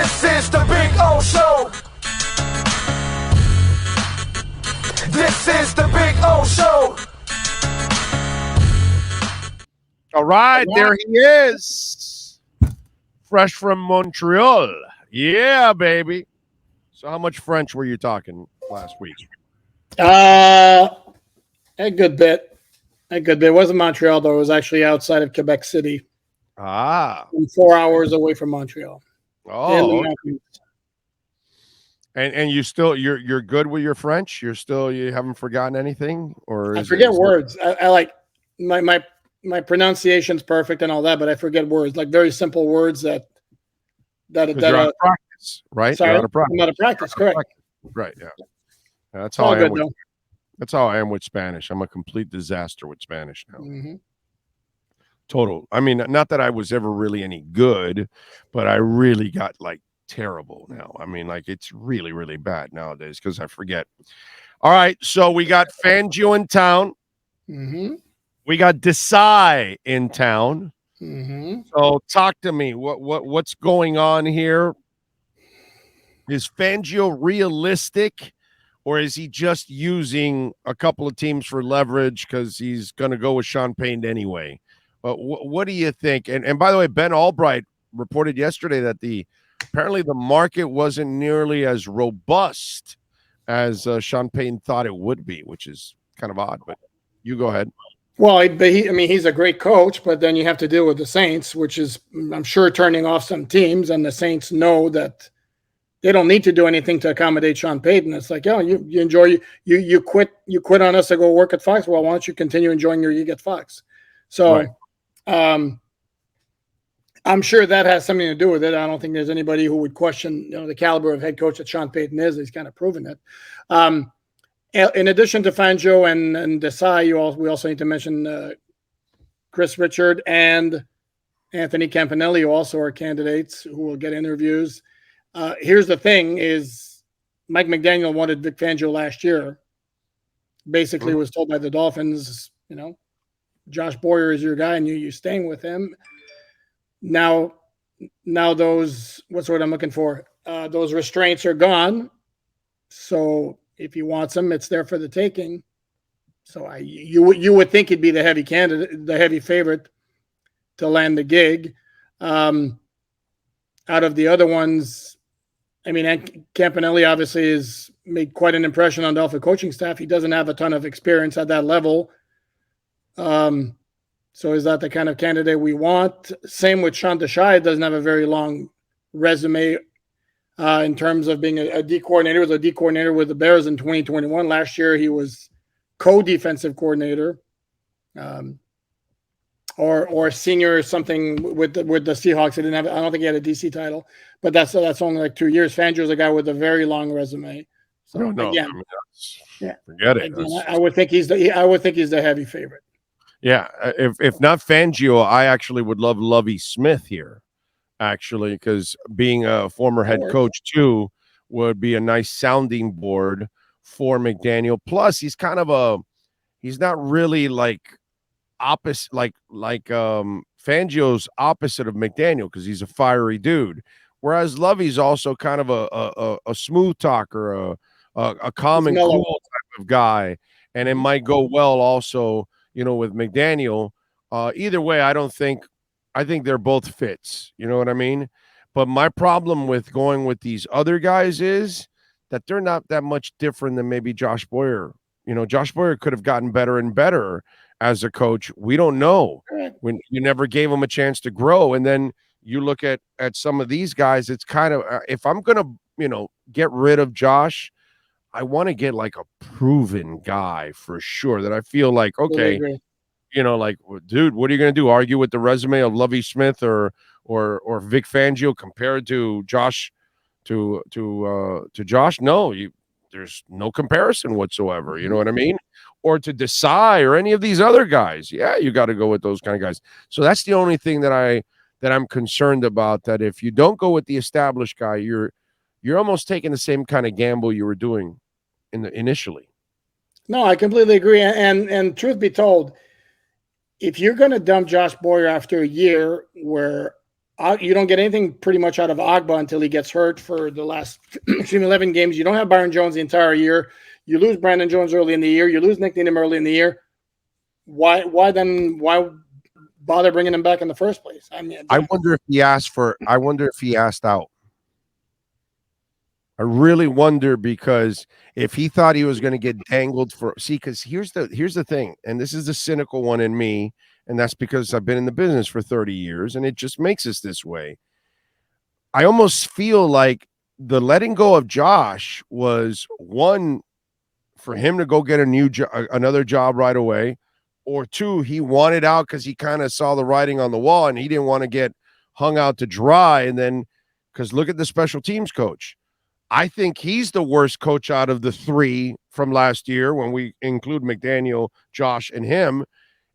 This is the Big O Show. This is the Big O Show. All right, there he is. Fresh from Montreal. Yeah, baby. So how much French were you talking last week? A good bit. It wasn't Montreal, though. It was actually outside of Quebec City. Ah. 4 hours away from Montreal. Oh. Okay. And you're good with your French? You haven't forgotten anything? Or I forget words. I like my pronunciation's perfect and all that, but I forget words, like very simple words that you're out of practice, right? Sorry, you're out of practice. I'm out of practice, correct. Right, yeah. That's how I am. That's how I am with Spanish. I'm a complete disaster with Spanish now. Mm-hmm. Total. I mean, not that I was ever really any good, but I really got like terrible now. I mean, like it's really, really bad nowadays because I forget. All right, so we got Fangio in town. Mm-hmm. We got Desai in town. Mm-hmm. So talk to me. What's going on here? Is Fangio realistic, or is he just using a couple of teams for leverage because he's going to go with Sean Payton anyway? But what do you think? And by the way, Ben Albright reported yesterday that apparently the market wasn't nearly as robust as Sean Payton thought it would be, which is kind of odd. But you go ahead. Well, he's a great coach, but then you have to deal with the Saints, which is, I'm sure, turning off some teams, and the Saints know that they don't need to do anything to accommodate Sean Payton. It's like, you enjoy, you quit on us to go work at Fox. Well, why don't you continue enjoying your gig at Fox? So, right. I'm sure that has something to do with it. I don't think there's anybody who would question, the caliber of head coach that Sean Payton is. He's kind of proven it. In addition to Fangio and Desai, we also need to mention Chris Richard and Anthony Campanelli, who also are candidates who will get interviews. Here's the thing: is Mike McDaniel wanted Vic Fangio last year. Basically, was told by the Dolphins, Josh Boyer is your guy, and you're staying with him. Now those, what's the word I'm looking for? Those restraints are gone. So if he wants them, it's there for the taking. So you would think he'd be the heavy candidate, the heavy favorite to land the gig. Out of the other ones, I mean, Campanelli obviously has made quite an impression on the Dolphin coaching staff. He doesn't have a ton of experience at that level. So is that the kind of candidate we want? Same with Sean Desai. Doesn't have a very long resume in terms of being a D coordinator. He was a D coordinator with the Bears in 2021. Last year, he was co-defensive coordinator or senior or something with the Seahawks. I don't think he had a DC title, but that's only like 2 years. Fangio's a guy with a very long resume. So no, again, forget it. Again, I would think he's the heavy favorite. Yeah, if not Fangio, I actually would love Lovie Smith here, actually, because being a former head coach too would be a nice sounding board for McDaniel. Plus, he's not really like opposite, like Fangio's opposite of McDaniel because he's a fiery dude, whereas Lovie's also kind of a smooth talker, a calm and cool type of guy, and it might go well also. With McDaniel, either way, I think they're both fits. You know what I mean? But my problem with going with these other guys is that they're not that much different than maybe Josh Boyer. Josh Boyer could have gotten better and better as a coach. We don't know when you never gave him a chance to grow. And then you look at some of these guys, it's kind of, if I'm going to, get rid of Josh, I want to get like a proven guy for sure that I feel like, okay, like, dude, what are you going to do? Argue with the resume of Lovie Smith or Vic Fangio compared to Josh to Josh? No, there's no comparison whatsoever. You know what I mean? Or to Desai or any of these other guys. Yeah, you got to go with those kind of guys. So that's the only thing that I'm concerned about. That if you don't go with the established guy, you're almost taking the same kind of gamble you were doing initially. No, I completely agree. And truth be told, if you're going to dump Josh Boyer after a year where You don't get anything pretty much out of Agba until he gets hurt for the last 11 games. You don't have Byron Jones the entire year. You lose Brandon Jones early in the year. You lose Nick Needham early in the year. Why bother bringing him back in the first place? I mean, I wonder if he asked out. I really wonder, because if he thought he was going to get dangled because here's the thing, and this is the cynical one in me, and that's because I've been in the business for 30 years, and it just makes us this way. I almost feel like the letting go of Josh was one, for him to go get another job right away, or two, he wanted out because he kind of saw the writing on the wall and he didn't want to get hung out to dry. And then, because look at the special teams coach. I think he's the worst coach out of the three from last year when we include McDaniel, Josh, and him.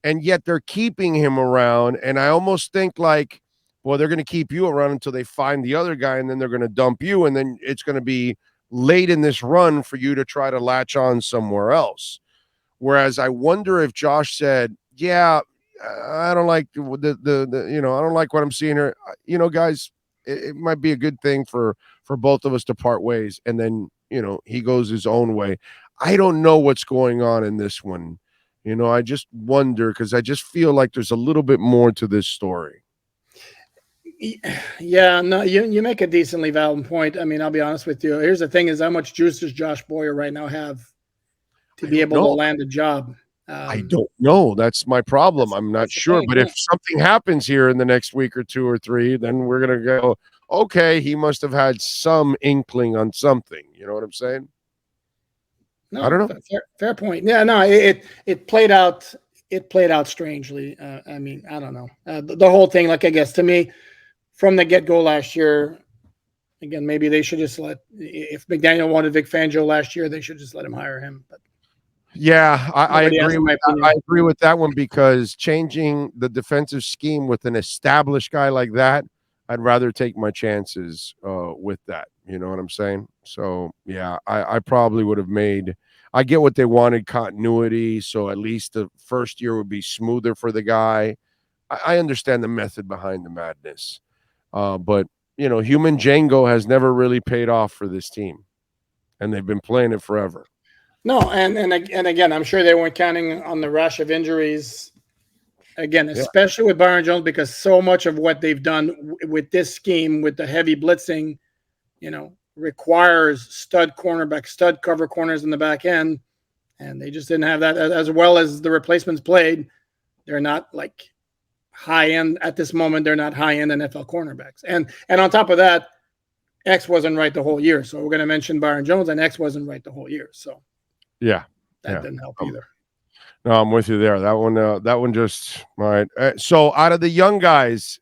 And yet they're keeping him around. And I almost think like, well, they're going to keep you around until they find the other guy, and then they're going to dump you. And then it's going to be late in this run for you to try to latch on somewhere else. Whereas I wonder if Josh said, yeah, I don't like the I don't like what I'm seeing here. Guys, it might be a good thing for both of us to part ways. And then, he goes his own way. I don't know what's going on in this one. I just wonder, because I just feel like there's a little bit more to this story. Yeah, no, you make a decently valid point. I mean, I'll be honest with you. Here's the thing: is how much juice does Josh Boyer right now have to be able to land a job? I don't know. That's my problem. I'm not sure. But if something happens here in the next week or two or three, then we're gonna go, okay, he must have had some inkling on something. You know what I'm saying? No, I don't know. Fair point. Yeah, no, it played out. It played out strangely. I mean, I don't know. The whole thing, like, I guess to me, from the get-go last year, again, maybe they should just if McDaniel wanted Vic Fangio last year, they should just let him hire him. But yeah, I agree with that. I agree with that one, because changing the defensive scheme with an established guy like that, I'd rather take my chances with that. You know what I'm saying? So, yeah, I probably would have I get what they wanted, continuity, so at least the first year would be smoother for the guy. I understand the method behind the madness. But, human Django has never really paid off for this team, and they've been playing it forever. No, and again, I'm sure they weren't counting on the rush of injuries. Again, especially with Byron Jones, because so much of what they've done with this scheme, with the heavy blitzing, requires stud cornerback, stud cover corners in the back end, and they just didn't have that. As well as the replacements played, they're not like high end at this moment. They're not high end NFL cornerbacks, and on top of that, X wasn't right the whole year. So we're going to mention Byron Jones, and X wasn't right the whole year. So that didn't help either. No, I'm with you there. That one just all right. So out of the young guys,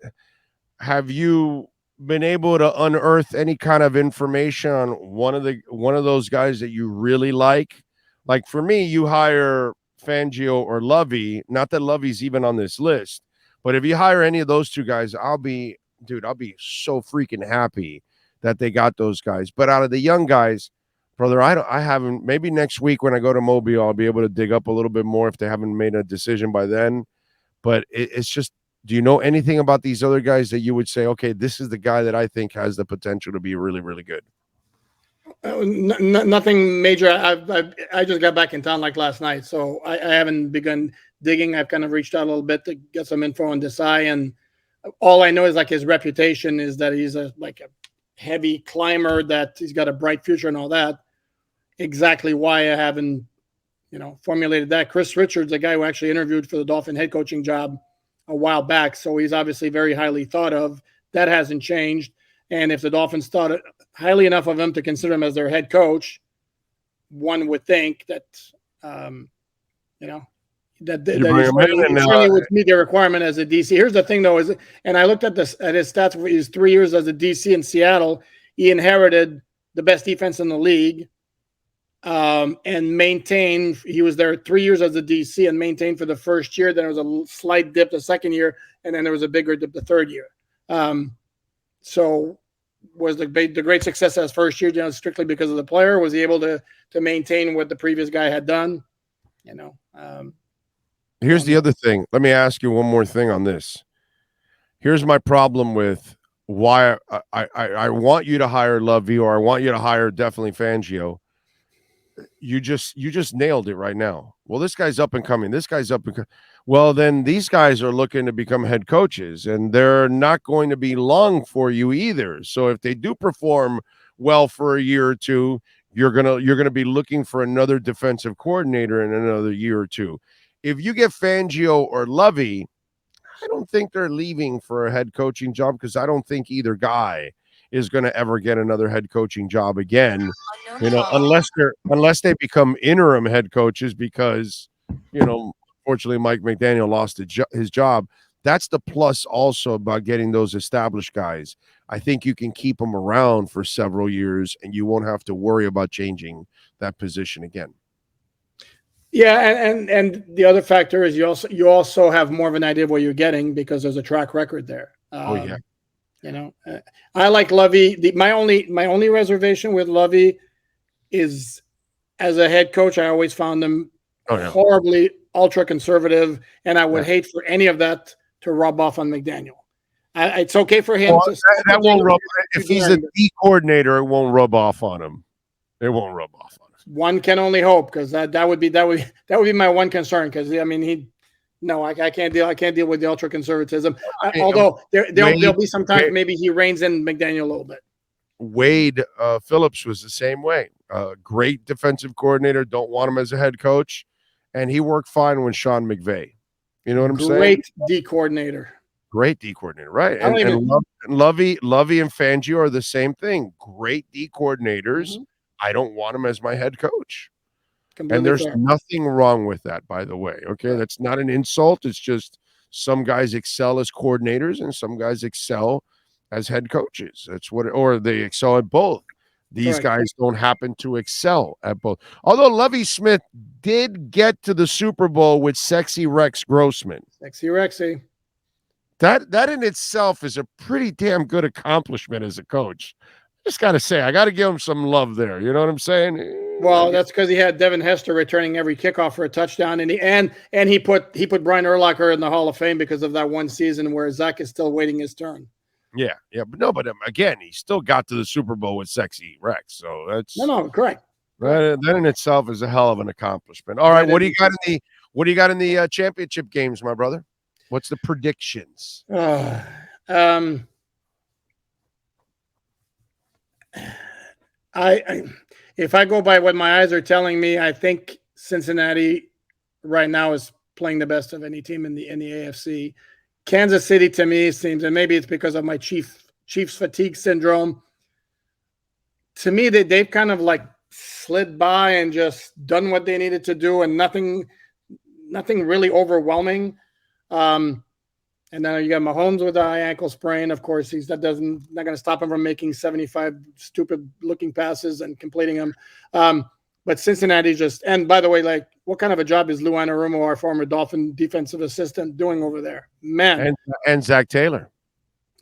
have you been able to unearth any kind of information on one of those guys that you really like? Like for me, you hire Fangio or Lovey. Not that Lovey's even on this list, but if you hire any of those two guys, I'll be so freaking happy that they got those guys. But out of the young guys, brother, I haven't. Maybe next week when I go to Mobile, I'll be able to dig up a little bit more if they haven't made a decision by then. But it's just, do you know anything about these other guys that you would say, okay, this is the guy that I think has the potential to be really, really good? Nothing major. I just got back in town like last night, so I haven't begun digging. I've kind of reached out a little bit to get some info on Desai, and all I know is like his reputation is that he's a heavy climber, that he's got a bright future and all that. Exactly why I haven't, formulated that. Chris Richards, a guy who actually interviewed for the Dolphin head coaching job a while back, so he's obviously very highly thought of. That hasn't changed. And if the Dolphins thought highly enough of him to consider him as their head coach, one would think that, that he certainly would meet their requirement as a DC. Here's the thing, though, and I looked at his stats for his 3 years as a DC in Seattle. He inherited the best defense in the league, and maintained. He was there 3 years as a DC and maintained for the first year. Then there was a slight dip the second year, and then there was a bigger dip the third year. So was the great success as first year, strictly because of the player? Was he able to maintain what the previous guy had done? Here's the other thing. Let me ask you one more thing on this. here's my problem with why I want you to hire Lovey, or I want you to hire definitely Fangio. You just nailed it right now. Well, this guy's up and coming. This guy's up and coming. Well, then these guys are looking to become head coaches, and they're not going to be long for you either. So if they do perform well for a year or two, you're gonna be looking for another defensive coordinator in another year or two. If you get Fangio or Lovey, I don't think they're leaving for a head coaching job, because I don't think either guy is going to ever get another head coaching job again. Unless they become interim head coaches, because unfortunately Mike McDaniel lost his job. That's the plus also about getting those established guys. I think you can keep them around for several years, and you won't have to worry about changing that position again. Yeah, and the other factor is you also have more of an idea of what you're getting, because there's a track record there. I like Lovey. My only reservation with Lovey is, as a head coach, I always found him horribly ultra conservative, and I would hate for any of that to rub off on McDaniel. It's okay for him to. That won't rub. If he's a D coordinator, it won't rub off on him. It won't rub off on him. One can only hope, because that would be my one concern. Because I can't deal with the ultra conservatism. Although there'll be some times maybe he reins in McDaniel a little bit. Wade Phillips was the same way. Great defensive coordinator. Don't want him as a head coach, and he worked fine with Sean McVay. You know what I'm saying? Great D coordinator. Great D coordinator, right? And Lovey and Fangio are the same thing. Great D coordinators. Mm-hmm. I don't want him as my head coach. Completely and there's fair. Nothing wrong with that, by the way. Okay, that's not an insult. It's just some guys excel as coordinators and some guys excel as head coaches. That's what, or they excel at both. These guys don't happen to excel at both. Although Lovie Smith did get to the Super Bowl with sexy Rex Grossman. Sexy Rexy. That in itself is a pretty damn good accomplishment as a coach. Just got to say, I got to give him some love there. You know what I'm saying? Well, that's because he had Devin Hester returning every kickoff for a touchdown, and he put Brian Urlacher in the Hall of Fame because of that one season where Zach is still waiting his turn. Yeah, but again, he still got to the Super Bowl with sexy Rex, so that's correct. That in itself is a hell of an accomplishment. All right, what do you got in the championship games, my brother? What's the predictions? If I go by what my eyes are telling me, I think Cincinnati right now is playing the best of any team in the AFC. Kansas City to me seems, and maybe it's because of my Chiefs fatigue syndrome. To me, they've kind of like slid by and just done what they needed to do, and nothing really overwhelming. And then you got Mahomes with the high ankle sprain. Of course, not going to stop him from making 75 stupid looking passes and completing them. But Cincinnati and by the way, like, what kind of a job is Lou Anarumo, our former Dolphin defensive assistant, doing over there? Man. And Zach Taylor.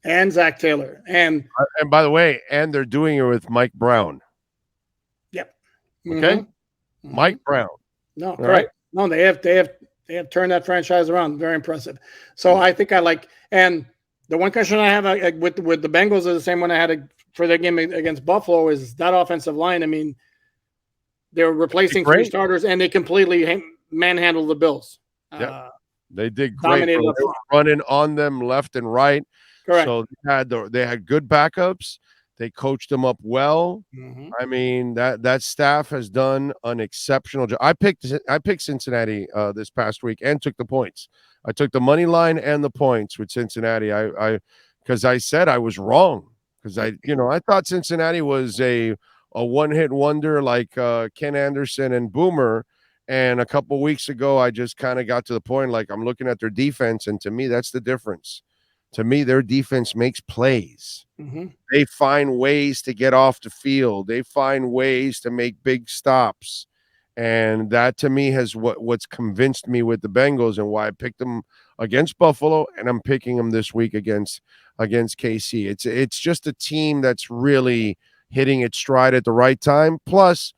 And by the way, and they're doing it with Mike Brown. Yep. Okay. Mm-hmm. Mike Brown. No, correct. Right. No, they have turned that franchise around. Very impressive. So I think and the one question I have with the Bengals is the same one I had for their game against Buffalo, is that offensive line. I mean, they're replacing three starters, and they completely manhandled the Bills. Yeah, they did great. They were running on them left and right. Correct. So they had good backups. They coached them up well. Mm-hmm. I mean, that staff has done an exceptional job. I picked Cincinnati this past week and took the points. I took the money line and the points with Cincinnati. Because I said I was wrong, because I thought Cincinnati was a one-hit wonder like Ken Anderson and Boomer. And a couple weeks ago, I just kind of got to the point, like, I'm looking at their defense, and to me, that's the difference. To me, their defense makes plays. Mm-hmm. They find ways to get off the field. They find ways to make big stops. And that, to me, has what's convinced me with the Bengals, and why I picked them against Buffalo, and I'm picking them this week against KC. It's just a team that's really hitting its stride at the right time. Plus,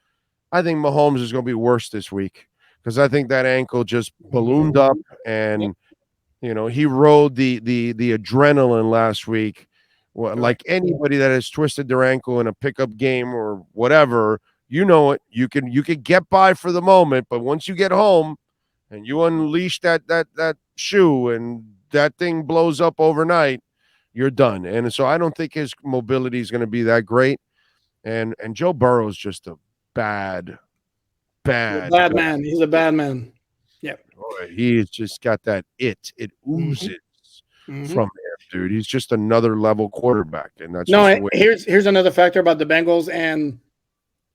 I think Mahomes is going to be worse this week, because I think that ankle just ballooned up, and He rode the adrenaline last week. Well, like anybody that has twisted their ankle in a pickup game or whatever, it. You could get by for the moment, but once you get home and you unleash that shoe and that thing blows up overnight, you're done. And so I don't think his mobility is going to be that great. And Joe Burrow's just a bad man. He's a bad man. Yeah. Boy, he's just got that it oozes from him, dude. He's just another level quarterback. And that's here's another factor about the Bengals, and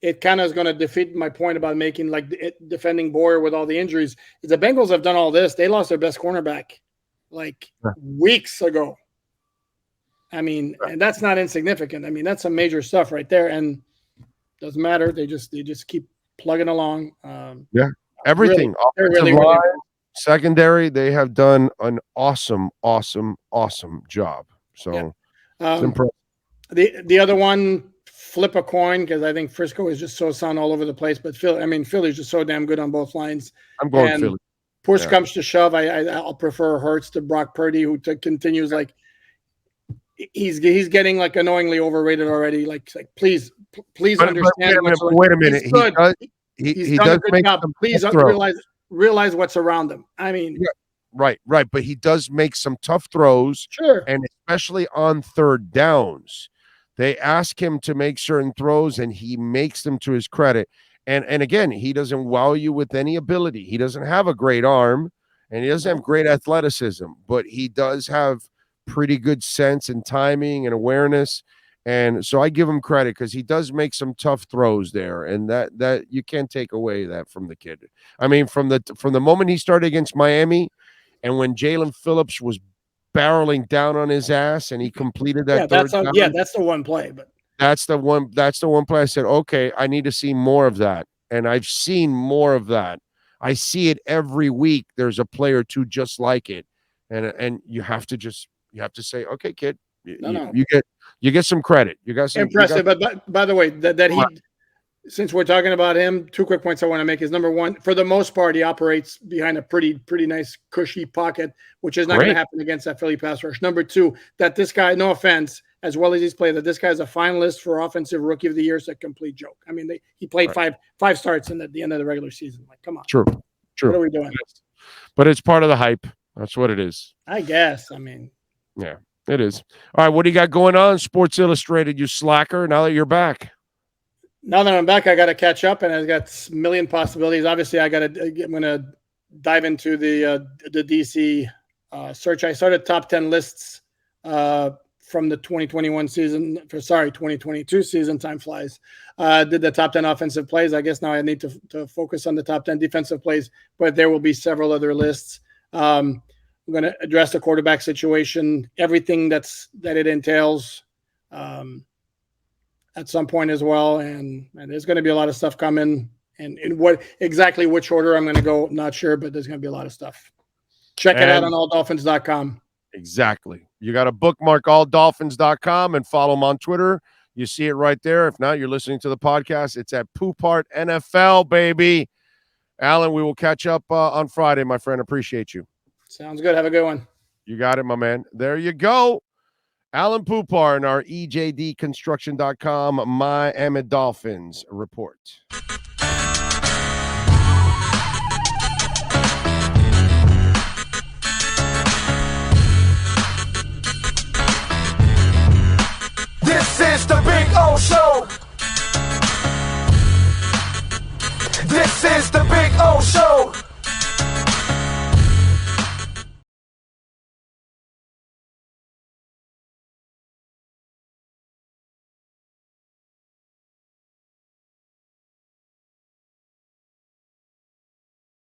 it kind of is going to defeat my point about making defending Boyer with all the injuries. Is the Bengals have done all this. They lost their best cornerback weeks ago. I mean, and that's not insignificant. I mean, that's some major stuff right there, and doesn't matter. They just keep plugging along. Everything. Really, really secondary, they have done an awesome job. So it's impressive. The other one, flip a coin, because I think Frisco is just so sound all over the place. But Philly's just so damn good on both lines. I'm going Philly. Push comes to shove, I'll prefer Hurts to Brock Purdy, who continues he's getting annoyingly overrated already. Please understand. Wait a minute. He's done a good job. Please realize what's around him. I mean, right. But he does make some tough throws. Sure. And especially on third downs, they ask him to make certain throws, and he makes them to his credit. And again, he doesn't wow you with any ability. He doesn't have a great arm, and he doesn't have great athleticism, but he does have pretty good sense and timing and awareness. And so I give him credit because he does make some tough throws there, and that you can't take away that from the kid. I mean, from the moment he started against Miami, and when Jalen Phillips was barreling down on his ass, and he completed that. That's the one play. But that's the one play. I said, okay, I need to see more of that, and I've seen more of that. I see it every week. There's a play or two just like it, and you have to say, okay, kid. You get some credit. You got some impressive. But by the way, since we're talking about him, two quick points I want to make is number one, for the most part, he operates behind a pretty nice cushy pocket, which is not going to happen against that Philly pass rush. Number two, that this guy, no offense, as well as he's played, that this guy's a finalist for Offensive Rookie of the Year. It's a complete joke. I mean, he played five starts at the end of the regular season. Come on. True. What are we doing? But it's part of the hype. That's what it is. I guess. I mean, yeah. It is. All right, what do you got going on, Sports Illustrated, you slacker, now that you're back? Now that I'm back, I got to catch up, and I've got a million possibilities. Obviously, I'm going to dive into the DC search. I started top 10 lists from the 2022 season. Time flies. Did the top 10 offensive plays. I guess now I need to focus on the top 10 defensive plays, but there will be several other lists. I'm going to address the quarterback situation, everything that it entails at some point as well. And there's going to be a lot of stuff coming. And in which order I'm going to go, not sure, but there's going to be a lot of stuff. Check it out on alldolphins.com. Exactly. You got to bookmark alldolphins.com and follow them on Twitter. You see it right there. If not, you're listening to the podcast. It's at Poupart NFL, baby. Alain, we will catch up on Friday, my friend. Appreciate you. Sounds good. Have a good one. You got it, my man. There you go. Alain Poupart in our EJDconstruction.com Miami Dolphins report. This is the Big O Show.